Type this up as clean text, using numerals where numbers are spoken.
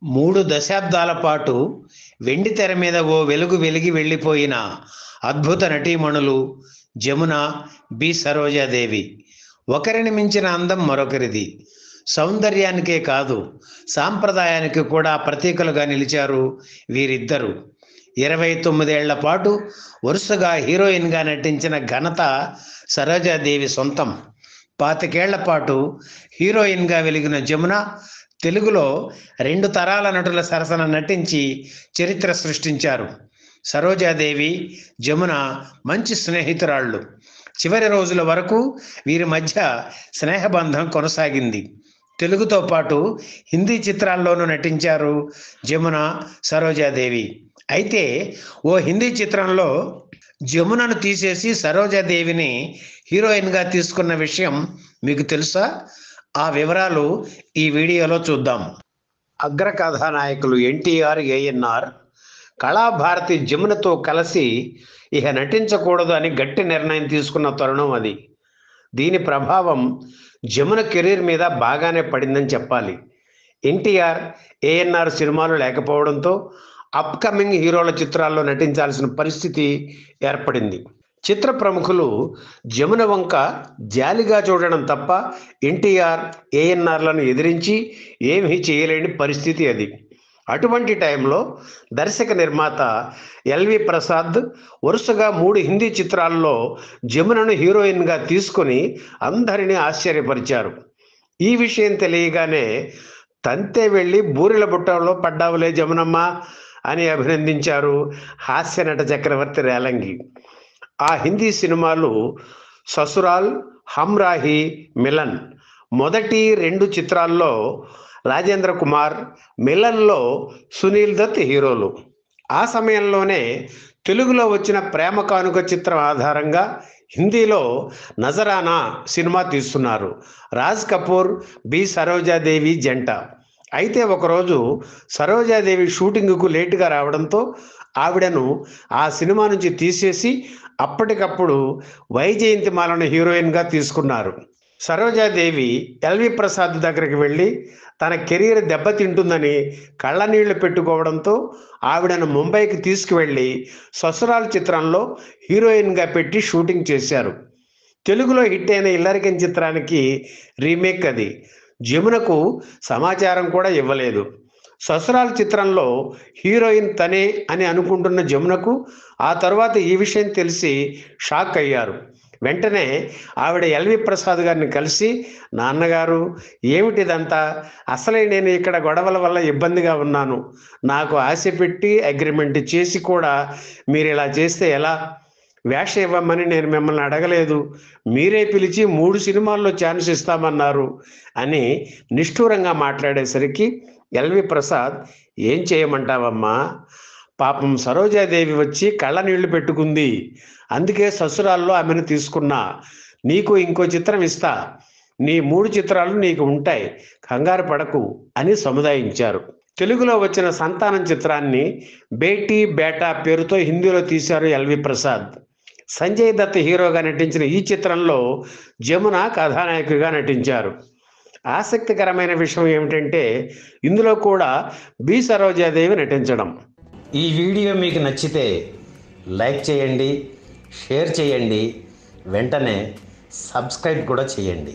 3 దశాబ్దాల పాటు వెండితెర మీద ఓ వెలుగు వెలిగి వెళ్ళిపోయిన అద్భుత నటీమణులు జమున, సరోజాదేవి. ఒకరిని మించిన అందం మరొకరిది. సౌందర్యానికే కాదు, సాంప్రదాయానికి కూడా ప్రతీకలుగా నిలిచారు వీరిద్దరూ. 29 ఏళ్ల పాటు వరుసగా హీరోయిన్గా నటించిన ఘనత సరోజాదేవి సొంతం. 25 ఏళ్ల పాటు హీరోయిన్గా వెలిగిన జమున తెలుగులో 2 తరాల నటుల సరసన నటించి చరిత్ర సృష్టించారు. సరోజాదేవి, జమున మంచి స్నేహితురాళ్ళు. చివరి రోజుల వరకు వీరి మధ్య స్నేహబంధం కొనసాగింది. తెలుగుతో పాటు హిందీ చిత్రాల్లోనూ నటించారు జమున, సరోజాదేవి. అయితే ఓ హిందీ చిత్రంలో జమునను తీసేసి సరోజాదేవిని హీరోయిన్గా తీసుకున్న విషయం మీకు తెలుసా? ఆ వివరాలు ఈ వీడియోలో చూద్దాం. అగ్ర కథానాయకులు ఎన్టీఆర్, ఏఎన్ఆర్ కళాభారతి జమునతో కలిసి ఇక నటించకూడదు అని గట్టి నిర్ణయం తీసుకున్న తరుణం అది. దీని ప్రభావం జమున కెరీర్ మీద బాగానే పడిందని చెప్పాలి. ఎన్టీఆర్, ఏఎన్ఆర్ సినిమాలు లేకపోవడంతో అప్కమింగ్ హీరోల చిత్రాల్లో నటించాల్సిన పరిస్థితి ఏర్పడింది. చిత్ర ప్రముఖులు జమున వంక జాలిగా చూడడం తప్ప ఎన్టీఆర్, ఏఎన్ఆర్లను ఎదిరించి ఏమీ చేయలేని పరిస్థితి అది. అటువంటి టైంలో దర్శక నిర్మాత ఎల్వి ప్రసాద్ వరుసగా 3 హిందీ చిత్రాల్లో జమునను హీరోయిన్గా తీసుకొని అందరినీ ఆశ్చర్యపరిచారు. ఈ విషయం తెలియగానే తంతే వెళ్ళి బూరెల బుట్టలో పడ్డావులే జమునమ్మ అని అభినందించారు హాస్య నట చక్రవర్తి రేలంగి. ఆ హిందీ సినిమాలు ససురాల్, హమ్ రాహీ, మిలన్. మొదటి 2 చిత్రాల్లో రాజేంద్ర కుమార్, మిలన్లో సునీల్ దత్ హీరోలు. ఆ సమయంలోనే తెలుగులో వచ్చిన ప్రేమ కానుక చిత్రం ఆధారంగా హిందీలో నజరానా సినిమా తీస్తున్నారు రాజ్ కపూర్, సరోజాదేవి జంట. అయితే ఒకరోజు సరోజాదేవి షూటింగ్కు లేటుగా రావడంతో ఆవిడను ఆ సినిమా నుంచి తీసేసి అప్పటికప్పుడు వైజయంతిమాలను హీరోయిన్గా తీసుకున్నారు. సరోజాదేవి ఎల్వి ప్రసాద్ దగ్గరికి వెళ్ళి తన కెరీర్ దెబ్బతింటుందని కళ్ళనీళ్లు పెట్టుకోవడంతో ఆవిడను ముంబైకి తీసుకువెళ్ళి ససురాల్ చిత్రంలో హీరోయిన్గా పెట్టి షూటింగ్ చేశారు. తెలుగులో హిట్ అయిన ఇల్లరికం చిత్రానికి రీమేక్ అది. జమునకు సమాచారం కూడా ఇవ్వలేదు. ససురాల్ చిత్రంలో హీరోయిన్ తనే అని అనుకుంటున్న జమునకు ఆ తర్వాత ఈ విషయం తెలిసి షాక్ అయ్యారు. వెంటనే ఆవిడ ఎల్వి ప్రసాద్ గారిని కలిసి, నాన్నగారు ఏమిటిదంతా, అసలే నేను ఇక్కడ గొడవల వల్ల ఇబ్బందిగా ఉన్నాను, నాకు ఆశ పెట్టి అగ్రిమెంట్ చేసి కూడా మీరు ఇలా చేస్తే ఎలా? వేష ఇవ్వమని నేను మిమ్మల్ని అడగలేదు, మీరే పిలిచి 3 సినిమాల్లో ఛాన్స్ ఇస్తామన్నారు అని నిష్ఠూరంగా మాట్లాడేసరికి ఎల్వి ప్రసాద్, ఏం చేయమంటావమ్మా, పాపం సరోజాదేవి వచ్చి కళ్ళనీళ్లు పెట్టుకుంది, అందుకే ససురాల్లో ఆమెను తీసుకున్నా, నీకు ఇంకో చిత్రం ఇస్తా, నీ 3 చిత్రాలు నీకు ఉంటాయి, కంగారు పడకు అని సముదాయించారు. తెలుగులో వచ్చిన సంతానం చిత్రాన్ని బేటీ బేటా పేరుతో హిందీలో తీశారు ఎల్వి ప్రసాద్. సంజయ్ దత్ హీరోగా నటించిన ఈ చిత్రంలో జమున కథానాయకుగా నటించారు. ఆసక్తికరమైన విషయం ఏమిటంటే ఇందులో కూడా సరోజాదేవి నటించడం. ఈ వీడియో మీకు నచ్చితే లైక్ చేయండి, షేర్ చేయండి, వెంటనే సబ్స్క్రైబ్ కూడా చేయండి.